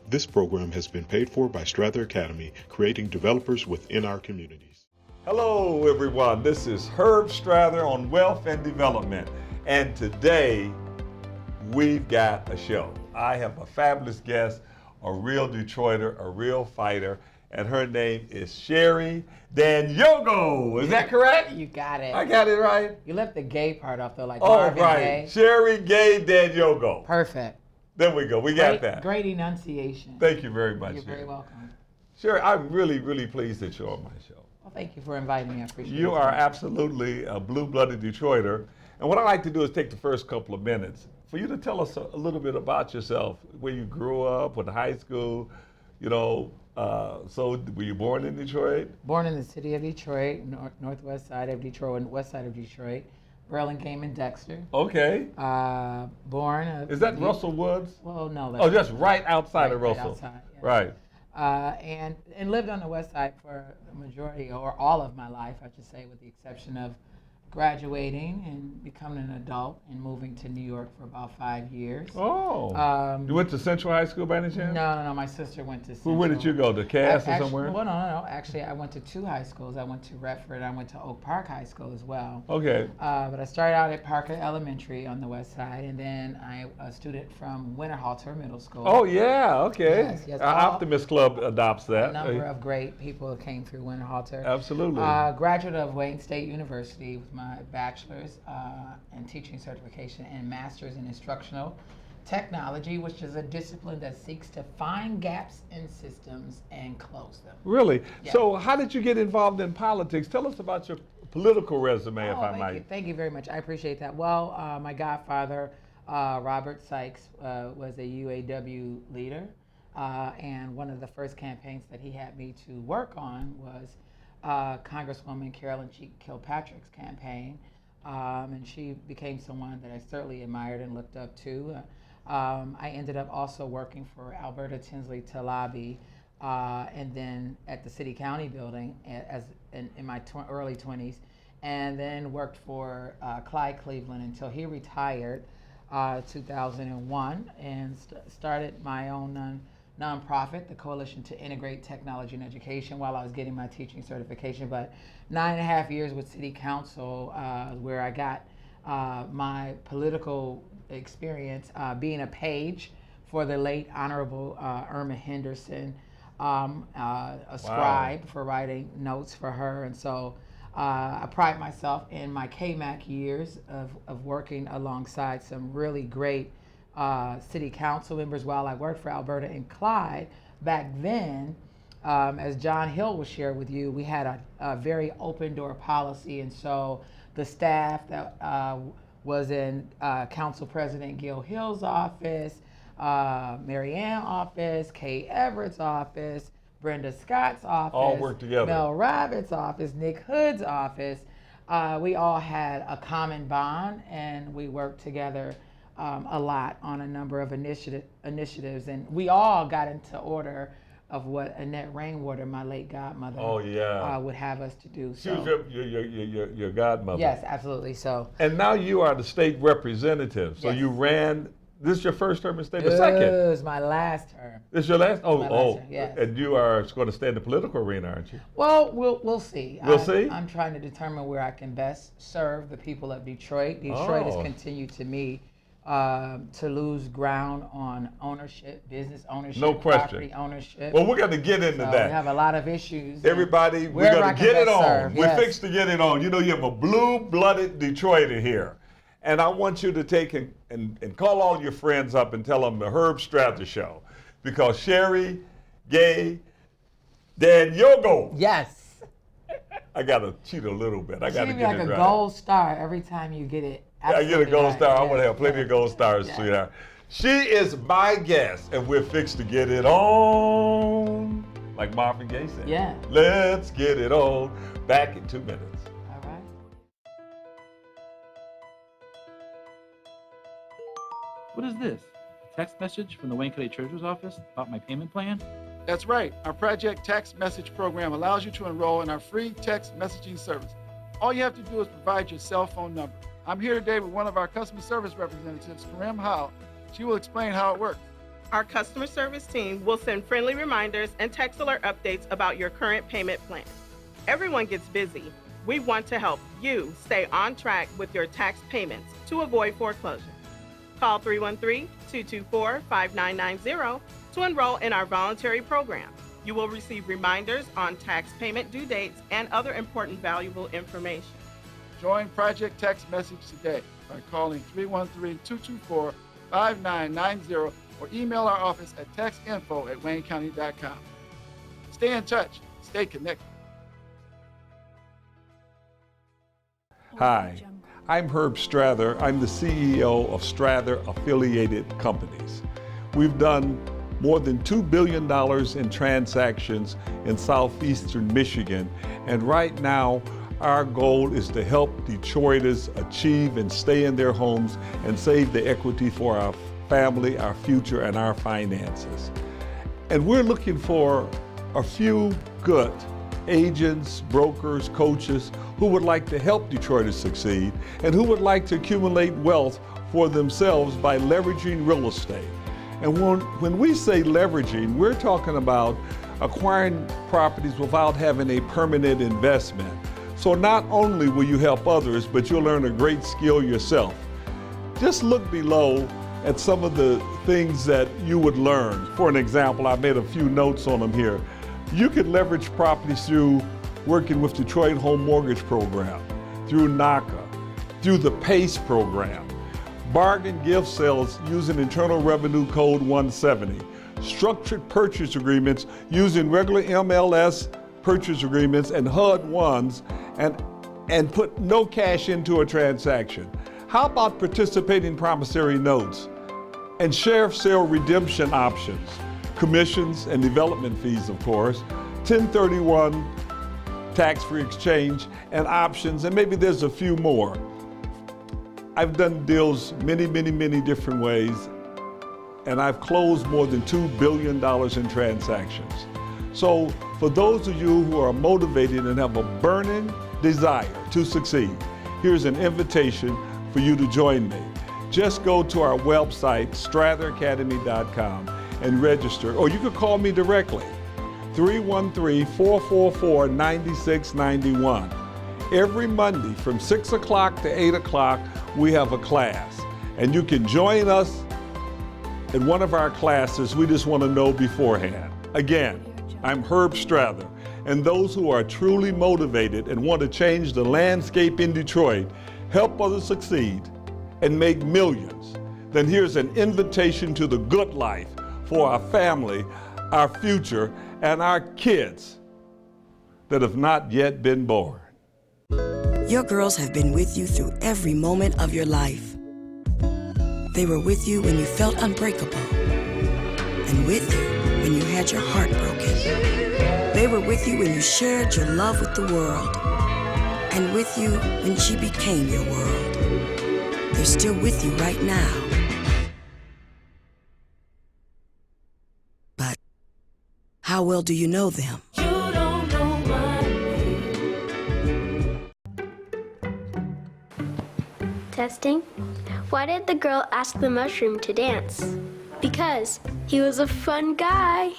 This program has been paid for by Strather Academy, creating developers within our communities. Hello, everyone. This is Herb Strather on Wealth and Development. And today, we've got a show. I have a fabulous guest, a real Detroiter, a real fighter, and her name is Sherry Gay-Dagnogo. Is that correct? You got it. I got it right? You left the gay part off though, like Oh, Marvin right. Gaye. Sherry Gay-Dagnogo. Perfect. There we go. We got that. Great enunciation. Thank you very much. You're Sherry. very welcome. Sherry, I'm really, really pleased that you're on my show. Well, thank you for inviting me. I appreciate it. You are absolutely a blue-blooded Detroiter. And what I like to do is take the first couple of minutes for you to tell us a little bit about yourself, where you grew up, what high school, you know. So were you born in Detroit? Born in the city of Detroit, northwest side of Detroit, and west side of Detroit. Burlingame and Dexter. Okay. Born. Is that Russell Woods? Well, no. Oh, just right outside of Russell. Right outside, yeah. Right. And lived on the west side for the majority, or all of my life, I should say, with the exception of graduating and becoming an adult and moving to New York for about 5 years. Oh. You went to Central High School by any chance? No. My sister went to Central. Where did you go? To Cass or somewhere? Well, no. Actually, I went to 2 high schools. I went to Redford. I went to Oak Park High School as well. Okay. But I started out at Parker Elementary on the west side, and then I a student from Winterhalter Middle School. Oh, yeah. Okay. Yes, Optimist Club adopts that. A number of great people came through Winterhalter. Absolutely. Graduate of Wayne State University with my bachelor's in teaching certification and master's in instructional technology, which is a discipline that seeks to find gaps in systems and close them. Really? Yeah. So how did you get involved in politics? Tell us about your political resume, if I might. Thank you very much. I appreciate that. Well, my godfather, Robert Sykes, was a UAW leader, and one of the first campaigns that he had me to work on was Congresswoman Carolyn Cheek Kilpatrick's campaign, and she became someone that I certainly admired and looked up to. I ended up also working for Alberta Tinsley Talabi, and then at the City County building in my early 20s, and then worked for Clyde Cleveland until he retired 2001, and started my own nonprofit, the Coalition to Integrate Technology and Education, while I was getting my teaching certification. But 9.5 years with City Council, where I got my political experience being a page for the late Honorable Irma Henderson, a scribe for writing notes for her. And so I pride myself in my KMAC years of working alongside some really great city council members while I worked for Alberta and Clyde. Back then, as John Hill will share with you, we had a very open door policy, and so the staff that was in Council President Gil Hill's office, Mary Ann's office, Kay Everett's office, Brenda Scott's office, all worked together. Mel Rabbit's office, Nick Hood's office, we all had a common bond, and we worked together a lot on a number of initiatives, and we all got into order of what Annette Rainwater, my late godmother, would have us to do. She was your godmother. Yes, absolutely. So. And now you are the state representative. So you ran. This is your first term in state, the second. It was my last term. This is your last? Last term, yes. And you are going to stay in the political arena, aren't you? Well, we'll see. We'll see? I'm trying to determine where I can best serve the people of Detroit. Detroit has continued to me to lose ground on ownership, business ownership, no question. property ownership. Well, we're going to get into that. We have a lot of issues. Everybody, we're going to get it on. Serve, we're fixed to get it on. You know, you have a blue-blooded Detroiter here. And I want you to take and call all your friends up and tell them the Herb Strather Show. Because Sherry Gay-Dagnogo. Yes. I got to cheat a little bit. I got to get like it right. a gold star every time you get it. I get a gold star. Yes. I want to have plenty of gold stars, sweetheart. She is my guest, and we're fixed to get it on. Like Marvin Gaye said. Yeah. Let's get it on. Back in 2 minutes. All right. What is this? A text message from the Wayne County Treasurer's Office about my payment plan? That's right. Our Project Text Message program allows you to enroll in our free text messaging service. All you have to do is provide your cell phone number. I'm here today with one of our customer service representatives, Karim Howe. She will explain how it works. Our customer service team will send friendly reminders and text alert updates about your current payment plan. Everyone gets busy. We want to help you stay on track with your tax payments to avoid foreclosure. Call 313-224-5990 to enroll in our voluntary program. You will receive reminders on tax payment due dates and other important valuable information. Join Project Text Message today by calling 313-224-5990 or email our office at textinfo@waynecounty.com. Stay in touch. Stay connected. Hi, I'm Herb Strather. I'm the CEO of Strather Affiliated Companies. We've done more than $2 billion in transactions in southeastern Michigan, and right now our goal is to help Detroiters achieve and stay in their homes and save the equity for our family, our future, and our finances. And we're looking for a few good agents, brokers, coaches who would like to help Detroiters succeed and who would like to accumulate wealth for themselves by leveraging real estate. And when we say leveraging, we're talking about acquiring properties without having a permanent investment. So not only will you help others, but you'll learn a great skill yourself. Just look below at some of the things that you would learn. For an example, I made a few notes on them here. You could leverage properties through working with Detroit Home Mortgage Program, through NACA, through the PACE program, bargain gift sales using Internal Revenue Code 170, structured purchase agreements using regular MLS purchase agreements and HUD ones, and put no cash into a transaction. How about participating promissory notes and sheriff sale redemption options, commissions and development fees, of course, 1031 tax-free exchange and options, and maybe there's a few more. I've done deals many different ways, and I've closed more than $2 billion in transactions. So for those of you who are motivated and have a burning desire to succeed, here's an invitation for you to join me. Just go to our website, stratheracademy.com, and register, or you could call me directly, 313-444-9691. Every Monday from 6 o'clock to 8 o'clock, we have a class, and you can join us in one of our classes. We just want to know beforehand. Again, I'm Herb Strather, and those who are truly motivated and want to change the landscape in Detroit, help others succeed, and make millions, then here's an invitation to the good life for our family, our future, and our kids that have not yet been born. Your girls have been with you through every moment of your life. They were with you when you felt unbreakable, and with you when you had your heart broken. They were with you when you shared your love with the world, and with you when she became your world. They're still with you right now. But how well do you know them? You don't know my name. Testing. Why did the girl ask the mushroom to dance? Because he was a fun guy.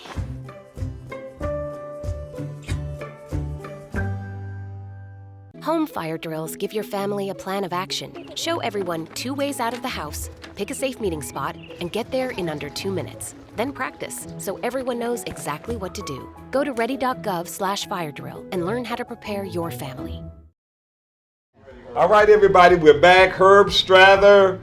Home fire drills give your family a plan of action. Show everyone 2 ways out of the house, pick a safe meeting spot, and get there in under 2 minutes. Then practice, so everyone knows exactly what to do. Go to ready.gov/fire drill and learn how to prepare your family. All right, everybody, we're back. Herb Strather,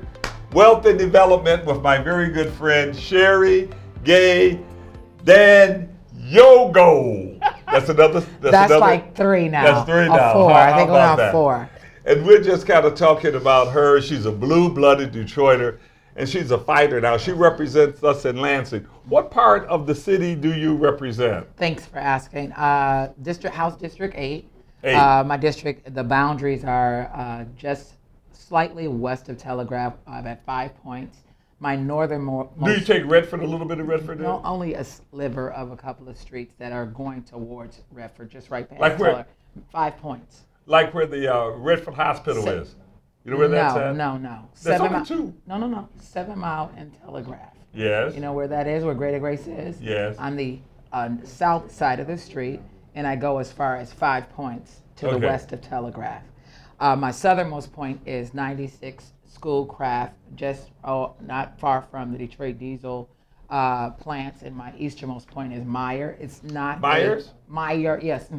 Wealth and Development, with my very good friend Sherry Gay-Dagnogo. That's another. That's like 3 now. That's 3 now. Or 4. I think we're about on that? 4. And we're just kind of talking about her. She's a blue-blooded Detroiter, and she's a fighter now. She represents us in Lansing. What part of the city do you represent? Thanks for asking. House District 8. 8. My district, the boundaries are just slightly west of Telegraph at 5 points. My northernmost. Do you take Redford, a little bit of Redford? No, only a sliver of a couple of streets that are going towards Redford, just right past Like where? Teller. 5 points. Like where the Redford Hospital is? You know where that's at? No. That's Seven only two. No. 7 Mile and Telegraph. Yes. You know where that is, where Greater Grace is? Yes. On the south side of the street, and I go as far as 5 Points to the Okay. west of Telegraph. My southernmost point is 96 Schoolcraft, just not far from the Detroit Diesel plants, and my easternmost point is Meyer. It's not Myers? Meyer, yes.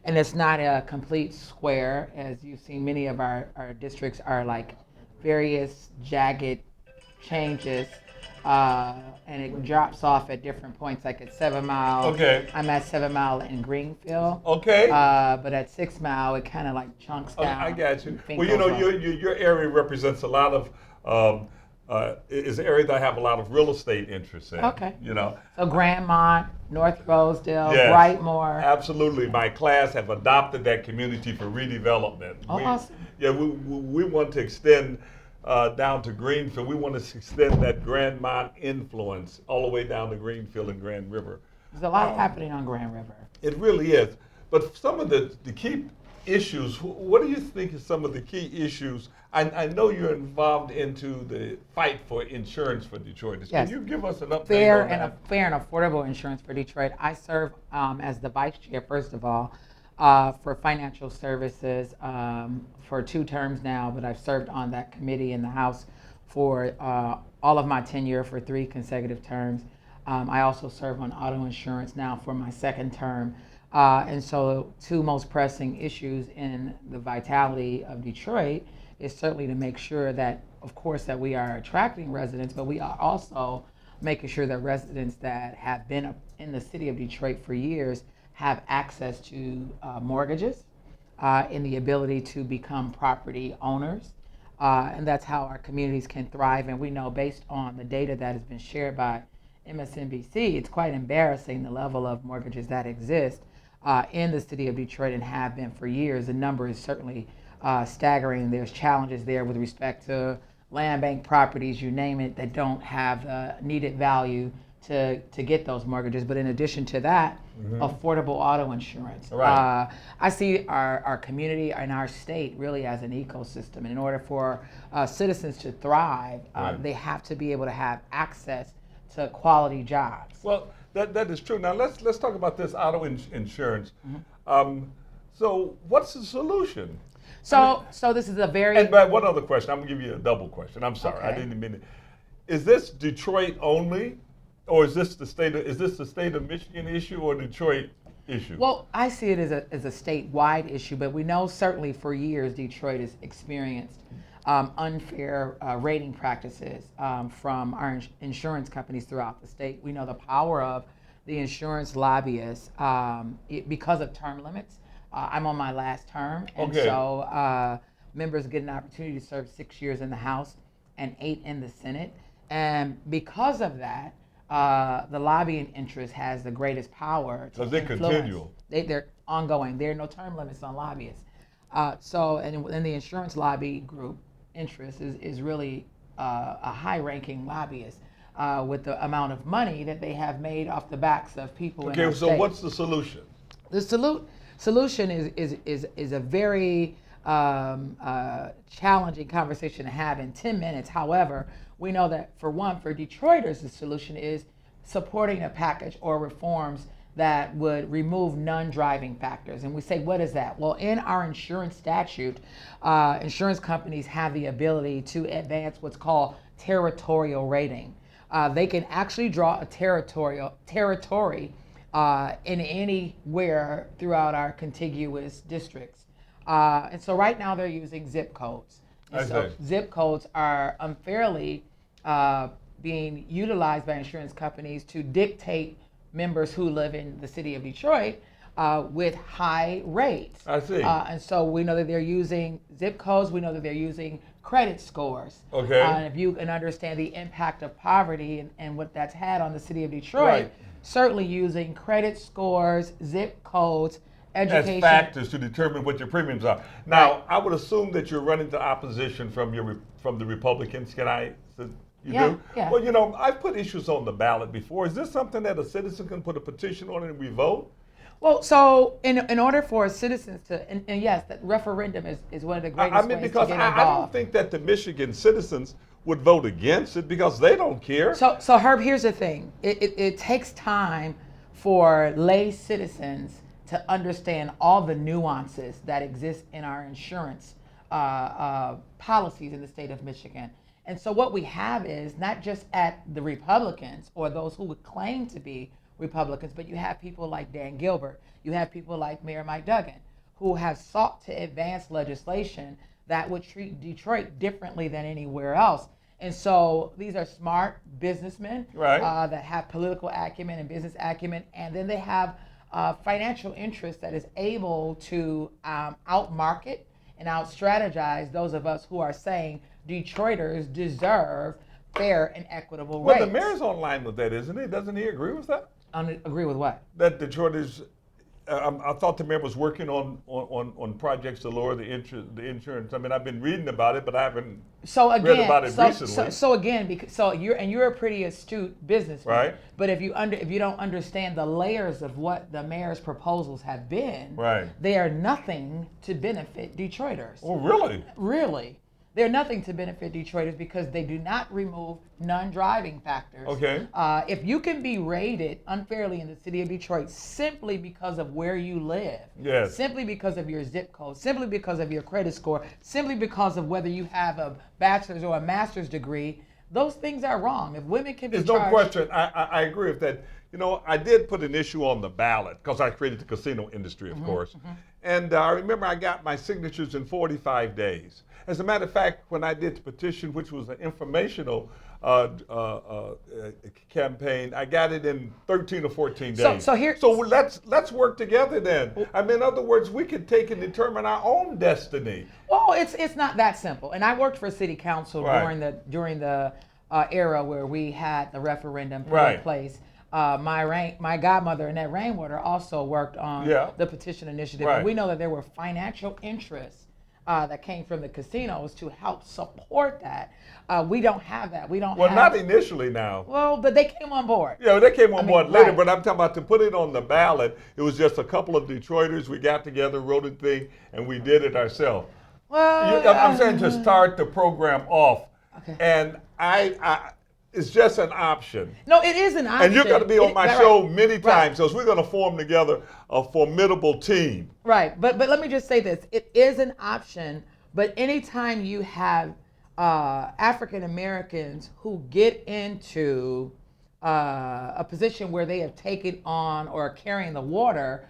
And it's not a complete square, as you've seen. Many of our districts are like various jagged changes, and it drops off at different points, like at 7 Mile. Okay. I'm at 7 Mile in Greenfield. Okay. But at 6 Mile, it kind of like chunks down. I got you. and Well, you know, Finkel's Road. your area represents a lot of, is an area that I have a lot of real estate interests in. Okay. You know. So Grandmont, North Rosedale, Yes. Brightmoor. Absolutely. My class have adopted that community for redevelopment. Oh, awesome. Yeah, we want to extend down to Greenfield. We want to extend that Grandmont influence all the way down to Greenfield and Grand River. There's a lot happening on Grand River. It really is. But some of the key issues, what do you think is some of the key issues? I know you're involved into the fight for insurance for Detroiters. Yes. Can you give us an update Fair on and that? fair and affordable insurance for Detroit. I serve as the vice chair, first of all, for financial services for 2 terms now, but I've served on that committee in the House for all of my tenure for 3 consecutive terms. I also serve on auto insurance now for my 2nd term. And so 2 most pressing issues in the vitality of Detroit is certainly to make sure that, of course, that we are attracting residents, but we are also making sure that residents that have been in the city of Detroit for years have access to mortgages and the ability to become property owners. And that's how our communities can thrive. And we know, based on the data that has been shared by MSNBC, it's quite embarrassing the level of mortgages that exist in the city of Detroit and have been for years. The number is certainly staggering. There's challenges there with respect to land bank properties, you name it, that don't have the needed value to get those mortgages. But in addition to that, affordable auto insurance. Right. I see our community and our state really as an ecosystem. And in order for citizens to thrive, Right. they have to be able to have access to quality jobs. Well, that is true. Now let's talk about this auto insurance. So what's the solution? So this is a very And but one other question. I'm gonna give you a double question. I'm sorry, I Okay. didn't mean it. Is this Detroit only, or is this the state of Michigan issue or Detroit issue? Well, I see it as a statewide issue, but we know certainly for years Detroit has experienced unfair rating practices from our insurance companies throughout the state. We know the power of the insurance lobbyists because of term limits. I'm on my last term, and Okay. so members get an opportunity to serve 6 years in the House and 8 in the Senate. And because of that, the lobbying interest has the greatest power to Because they're influence. continual. They're ongoing. There are no term limits on lobbyists. And the insurance lobby group interest is really a high-ranking lobbyist with the amount of money that they have made off the backs of people in Okay, our so state. what's the solution? The solution is a very challenging conversation to have in 10 minutes. However, we know that for Detroiters, the solution is supporting a package or reforms that would remove non-driving factors. And we say, what is that? Well, in our insurance statute, insurance companies have the ability to advance what's called territorial rating. They can actually draw a territory in anywhere throughout our contiguous districts. And so right now they're using zip codes. And so zip codes are unfairly being utilized by insurance companies to dictate members who live in the city of Detroit with high rates. I see. And so we know that they're using zip codes. We know that they're using credit scores. Okay. And if you can understand the impact of poverty and what that's had on the city of Detroit, Right. certainly using credit scores, zip codes, education. As factors to determine what your premiums are. Now, I would assume that you're running to opposition from the Republicans. Can I? You Yeah, do? yeah. Well, you know, I've put issues on the ballot before. Is this something that a citizen can put a petition on and we vote? Well, so in order for citizens to, and yes, that referendum is one of the greatest ways because to get I don't involved. think that the Michigan citizens would vote against it because they don't care. So Herb, here's the thing. It takes time for lay citizens to understand all the nuances that exist in our insurance policies in the state of Michigan. And so what we have is not just at the Republicans or those who would claim to be Republicans, but you have people like Dan Gilbert, you have people like Mayor Mike Duggan, who have sought to advance legislation that would treat Detroit differently than anywhere else. And so these are smart businessmen Right. that have political acumen and business acumen, and then they have financial interest that is able to outmarket and out-strategize those of us who are saying Detroiters deserve fair and equitable Well, rates. the mayor's online with that, isn't he? Doesn't he agree with that? Agree with what? That Detroiters, I thought the mayor was working on projects to lower the insurance. I mean, I've been reading about it, but I haven't read about it recently. So again, because you're a pretty astute businessman, Right. But if you don't understand the layers of what the mayor's proposals have been, Right. they are nothing to benefit Detroiters. Oh, really? Really. They're nothing to benefit Detroiters because they do not remove non-driving factors. Okay. If you can be rated unfairly in the city of Detroit simply because of where you live, Yes. simply because of your zip code, simply because of your credit score, simply because of whether you have a bachelor's or a master's degree, those things are wrong. If women can be There's charged, no question. I agree with that. You know, I did put an issue on the ballot because I created the casino industry, of course. And I remember I got my signatures in 45 days. As a matter of fact, when I did the petition, which was an informational campaign, I got it in 13 or 14 days. So let's work together then. I mean, in other words, we can take and determine our own destiny. Well, it's not that simple. And I worked for city council Right. during the era where we had the referendum Right. take place. My godmother, Annette Rainwater, also worked on the petition initiative. Right. And we know that there were financial interests that came from the casinos to help support that. We don't have that. We don't. Well, have, not initially now. Well, but they came on board. Yeah, they came on board later, right. but I'm talking about to put it on the ballot. It was just a couple of Detroiters. We got together, wrote a thing, and we did it ourselves. Well, I'm saying to start the program off, Okay. and I it's just an option. No, it is an option. And you're going to be on my Right. show many Right. times, so we're going to form together a formidable team. Right, but let me just say this: it is an option. But anytime you have African Americans who get into a position where they have taken on or are carrying the water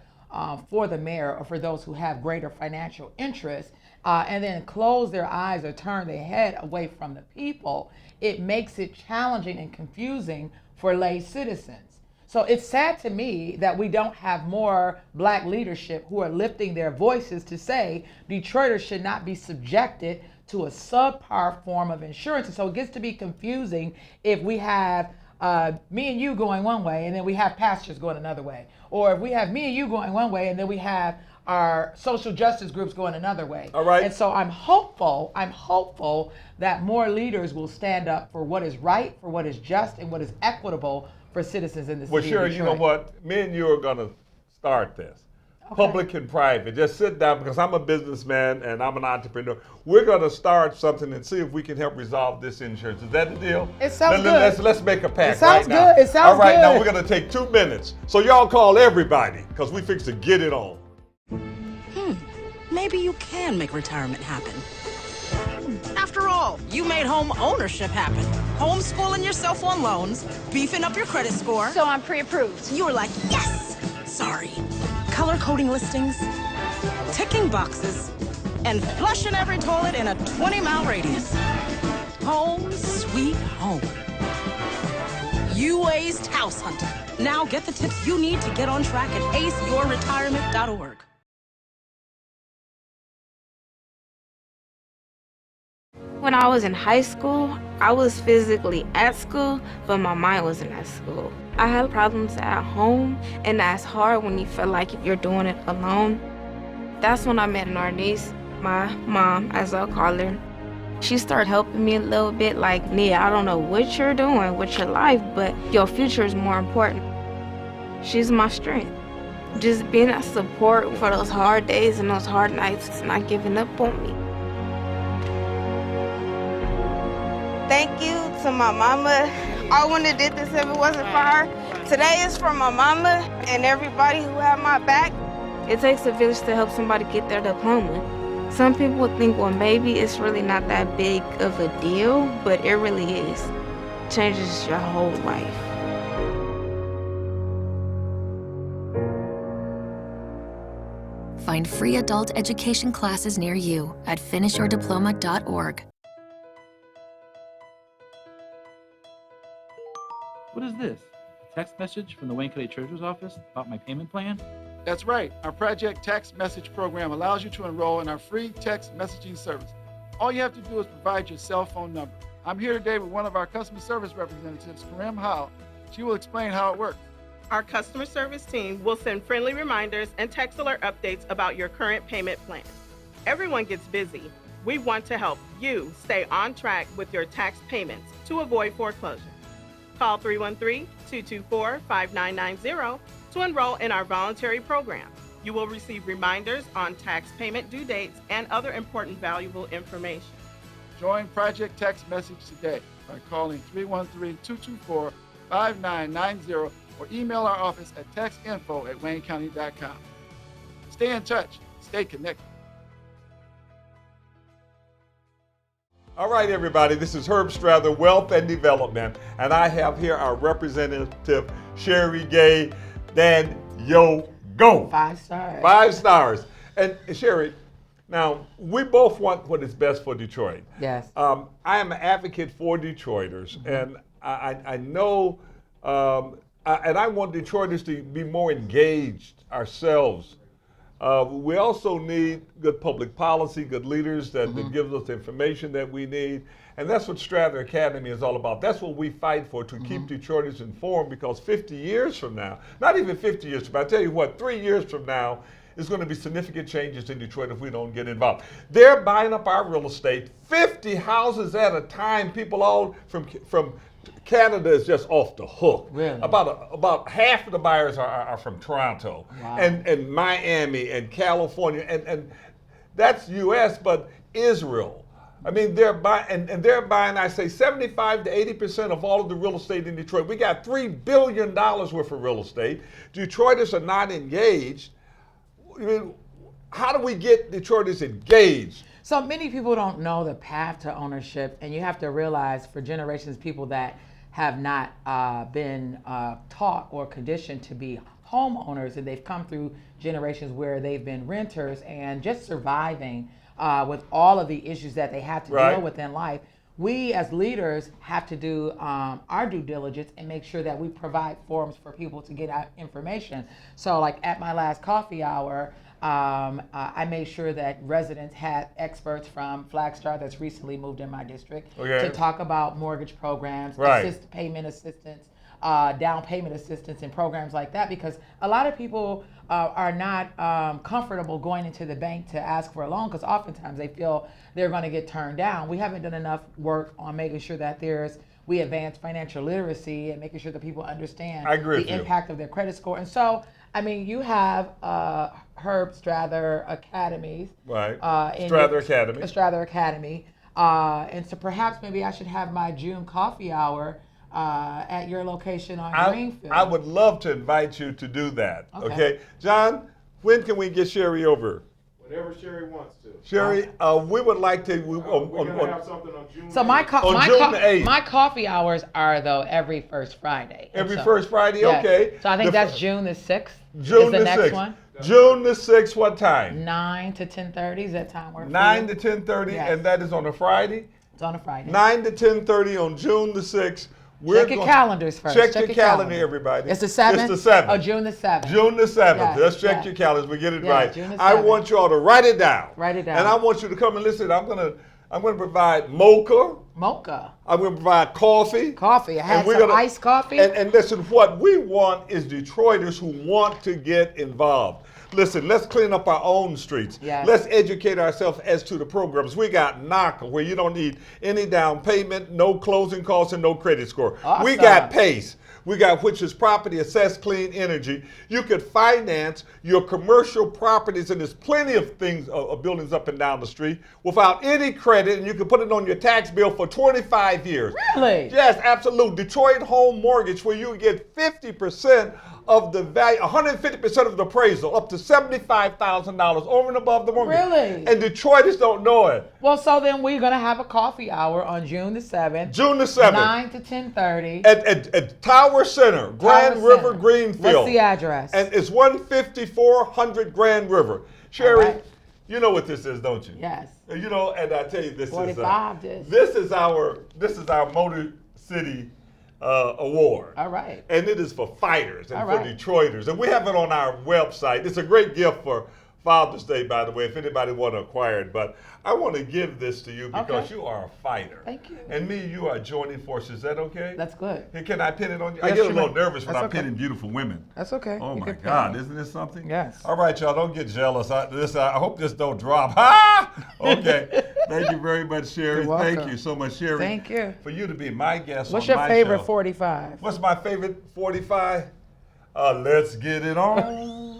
for the mayor or for those who have greater financial interests, and then close their eyes or turn their head away from the people, it makes it challenging and confusing for lay citizens. So it's sad to me that we don't have more black leadership who are lifting their voices to say Detroiters should not be subjected to a subpar form of insurance. And so it gets to be confusing if we have me and you going one way and then we have pastors going another way. Or if we have me and you going one way and then we have our social justice groups going another way. All right. And so I'm hopeful that more leaders will stand up for what is right, for what is just, and what is equitable for citizens in the city Well, sure, of you know Detroit. what? Me and you are going to start this. Public and private. Just sit down because I'm a businessman and I'm an entrepreneur. We're going to start something and see if we can help resolve this insurance. Is that the deal? It sounds good. Let's make a pact It sounds right now. good. It sounds All right, good. now we're going to take 2 minutes. So y'all call everybody because we fix to get it on. Maybe you can make retirement happen. After all, you made home ownership happen. Homeschooling yourself on loans, beefing up your credit score. So I'm pre-approved. You were like, yes! Sorry. Color coding listings, ticking boxes, and flushing every toilet in a 20-mile radius. Home sweet home. You aced house hunting. Now get the tips you need to get on track at aceyourretirement.org. When I was in high school, I was physically at school, but my mind wasn't at school. I had problems at home, and that's hard when you feel like you're doing it alone. That's when I met our niece, my mom, as I'll call her. She started helping me a little bit, like, Nia, I don't know what you're doing with your life, but your future is more important. She's my strength. Just being a support for those hard days and those hard nights, not giving up on me. Thank you to my mama. I wouldn't have did this if it wasn't for her. Today is for my mama and everybody who have my back. It takes a village to help somebody get their diploma. Some people would think, well, maybe it's really not that big of a deal, but it really is. It changes your whole life. Find free adult education classes near you at finishyourdiploma.org. What is this? A text message from the Wayne County Treasurer's Office about my payment plan? That's right. Our Project Text Message program allows you to enroll in our free text messaging service. All you have to do is provide your cell phone number. I'm here today with one of our customer service representatives, Karim Howe. She will explain how it works. Our customer service team will send friendly reminders and text alert updates about your current payment plan. Everyone gets busy. We want to help you stay on track with your tax payments to avoid foreclosure. Call 313-224-5990 to enroll in our voluntary program. You will receive reminders on tax payment due dates and other important valuable information. Join Project Text Message today by calling 313-224-5990 or email our office at textinfo@waynecounty.com. Stay in touch. Stay connected. All right, everybody, this is Herb Strather, Wealth and Development, and I have here our representative, Sherry Gay-Dagnogo. 5 stars. 5 stars. And Sherry, now, we both want what is best for Detroit. Yes. I am an advocate for Detroiters, and I know, and I want Detroiters to be more engaged ourselves. We also need good public policy, good leaders that gives us the information that we need. And that's what Strather Academy is all about. That's what we fight for, to keep Detroiters informed, because 50 years from now, not even 50 years from now, I tell you what, 3 years from now, there's going to be significant changes in Detroit if we don't get involved. They're buying up our real estate, 50 houses at a time. People all from Canada is just off the hook. Really? About half of the buyers are from Toronto. Wow. and Miami and California, and that's U.S., but Israel. I mean, they're buying, and they're buying, I say, 75 to 80% of all of the real estate in Detroit. We got $3 billion worth of real estate. Detroiters are not engaged. I mean, how do we get Detroiters engaged? So many people don't know the path to ownership, and you have to realize, for generations, people that have not been taught or conditioned to be homeowners, and they've come through generations where they've been renters and just surviving with all of the issues that they have to deal with in life. We as leaders have to do our due diligence and make sure that we provide forums for people to get out information. So like at my last coffee hour, I made sure that residents had experts from Flagstar that's recently moved in my district to talk about mortgage programs, payment assistance, down payment assistance, and programs like that, because a lot of people are not comfortable going into the bank to ask for a loan, because oftentimes they feel they're going to get turned down. We haven't done enough work on making sure that we advance financial literacy and making sure that people understand the impact of their credit score. And so, I mean, you have Herb Strather Academies. Right. Strather Academy. Strather Academy. And so perhaps maybe I should have my June coffee hour at your location on Greenfield. I would love to invite you to do that. Okay. John, when can we get Sherry over? Whenever Sherry wants to. Sherry, we would like to. We're going to have something on June 8th. So my coffee hours are, though, every first Friday. Every first Friday? Yes. Okay. So I think that's June the 6th. June the next 6th. One. June the 6th, what time? 9 to 10:30, is that time work? 9 to 10:30, and that is on a Friday? It's on a Friday. 9 to 10:30 on June the 6th. Check your calendars first. Check your calendar, everybody. It's the 7th? It's the 7th. Oh, June the 7th. June the 7th. Yes, Let's check your calendars. We get it right. June the 7th. I want you all to write it down. Write it down. And I want you to come and listen. I'm gonna provide mocha. Mocha. I'm gonna provide coffee. Coffee. I had some iced coffee. And listen, what we want is Detroiters who want to get involved. Listen, let's clean up our own streets. Yes. Let's educate ourselves as to the programs. We got NACA, where you don't need any down payment, no closing costs, and no credit score. Awesome. We got PACE, We got, which is property assessed clean energy. You could finance your commercial properties, and there's plenty of things, of buildings up and down the street without any credit, and you can put it on your tax bill for 25 years. Really? Yes, absolutely. Detroit Home Mortgage, where you get 50% of the value, 150% of the appraisal, up to $75,000 over and above the mortgage. Really? And Detroiters don't know it. Well, so then we're going to have a coffee hour on June the 7th. June the 7th. 9 to 10:30. At Tower Center, Grand River, Greenfield. What's the address? And it's 15400 Grand River. Sherry, right. You know what this is, don't you? Yes. You know, and I tell you, this 45 is this is our Motor City award. All right. And it is for fighters and All for right. Detroiters. And we have it on our website. It's a great gift for Father's Day, by the way, if anybody want to acquire it. But I want to give this to you because you are a fighter. Thank you. And me, you are joining forces. Is that okay? That's good. Hey, can I pin it on you? Yes, I get a you little may. nervous when That's I'm okay. pinning beautiful women. That's okay. Oh You my can pin God, it. isn't this something? Yes. All right, y'all, don't get jealous. I hope this don't drop. Ha! Okay. Thank you very much, Sherry. You're welcome. Thank you so much, Sherry. Thank you. For you to be my guest What's on your my favorite show. 45? What's my favorite 45? Let's get it on.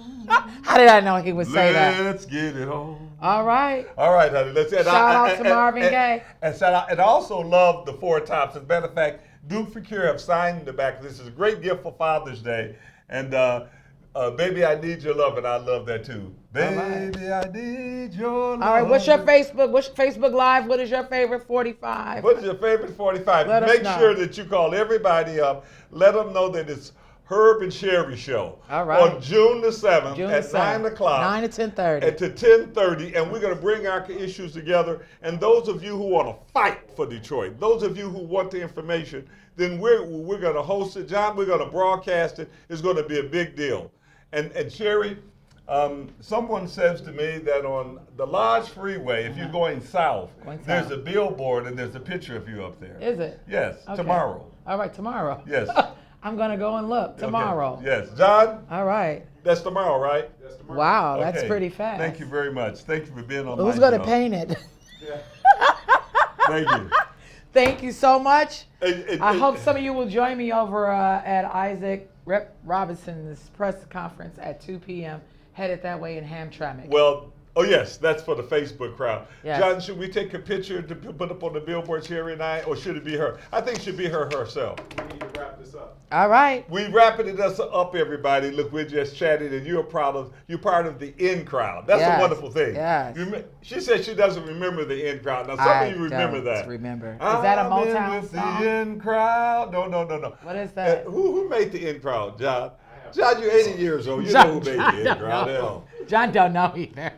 How did I know he would say that? Let's get it on. All right. All right, honey. Let's Shout out to Marvin Gaye. And shout out, and I also love the Four Tops. As a matter of fact, Duke for Cure have signed in the back. This is a great gift for Father's Day. And Baby, I Need Your Love, and I love that too. Baby, I need your love. All right, what's your Facebook? What's your Facebook Live? What is your favorite 45? What is your favorite 45? Let us Make know. sure that you call everybody up. Let them know that it's Herb and Sherry Show. All right. On June the 7th June at the 7th, 9 o'clock. 9 to 10:30. At to 10:30, and we're going to bring our issues together. And those of you who want to fight for Detroit, those of you who want the information, then we're going to host it. John, we're going to broadcast it. It's going to be a big deal. And Sherry, someone says to me that on the Lodge Freeway, if you're going south, there's a billboard and there's a picture of you up there. Is it? Yes, Okay. tomorrow. All right, tomorrow. Yes. I'm going to go and look tomorrow. Okay. Yes. John? All right. That's tomorrow, right? That's tomorrow. Wow, that's Okay. pretty fast. Thank you very much. Thank you for being on my Who's going to show. paint it? Thank you. Thank you so much. And I hope some of you will join me over at Isaac Robinson's press conference at 2 p.m. Headed that way in Hamtramck. Well, oh yes, that's for the Facebook crowd. Yes. John, should we take a picture to put up on the billboard, Sherry and I, or should it be her? I think it should be her herself. We need to wrap this up. All right. We wrapping it up, everybody. Look, we're just chatting, and you're part of the in crowd. That's Yes. a wonderful thing. Yes. She said she doesn't remember the in crowd. Now, some of you remember that. Remember. Is that a I'm in Motown with song? the in crowd. No. What is that? Who made the in crowd, John? John, you're 80 years old. You know who made the in crowd. Hell. John don't know either.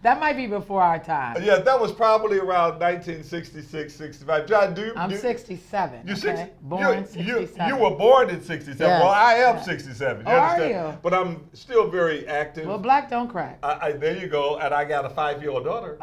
That might be before our time. Yeah, that was probably around 1966, 65. John, I'm 67. You okay? Born 67. You were born in 67. Yes. Well, I am 67. Oh, are understand? you? But I'm still very active. Well, black don't crack. There you go. And I got a 5-year-old daughter.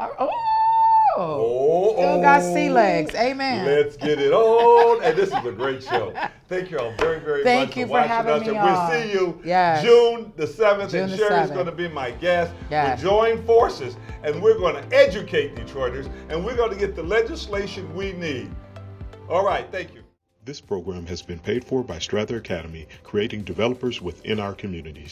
Still got sea legs. Amen. Let's get it on. And this is a great show. Thank you all very, very much Thank you for watching having us. me And on. we'll see you Yes. June the 7th. June and the Sherry's 7th. going to be my guest. Yes. We'll join forces, and we're going to educate Detroiters, and we're going to get the legislation we need. All right. Thank you. This program has been paid for by Strather Academy, creating developers within our communities.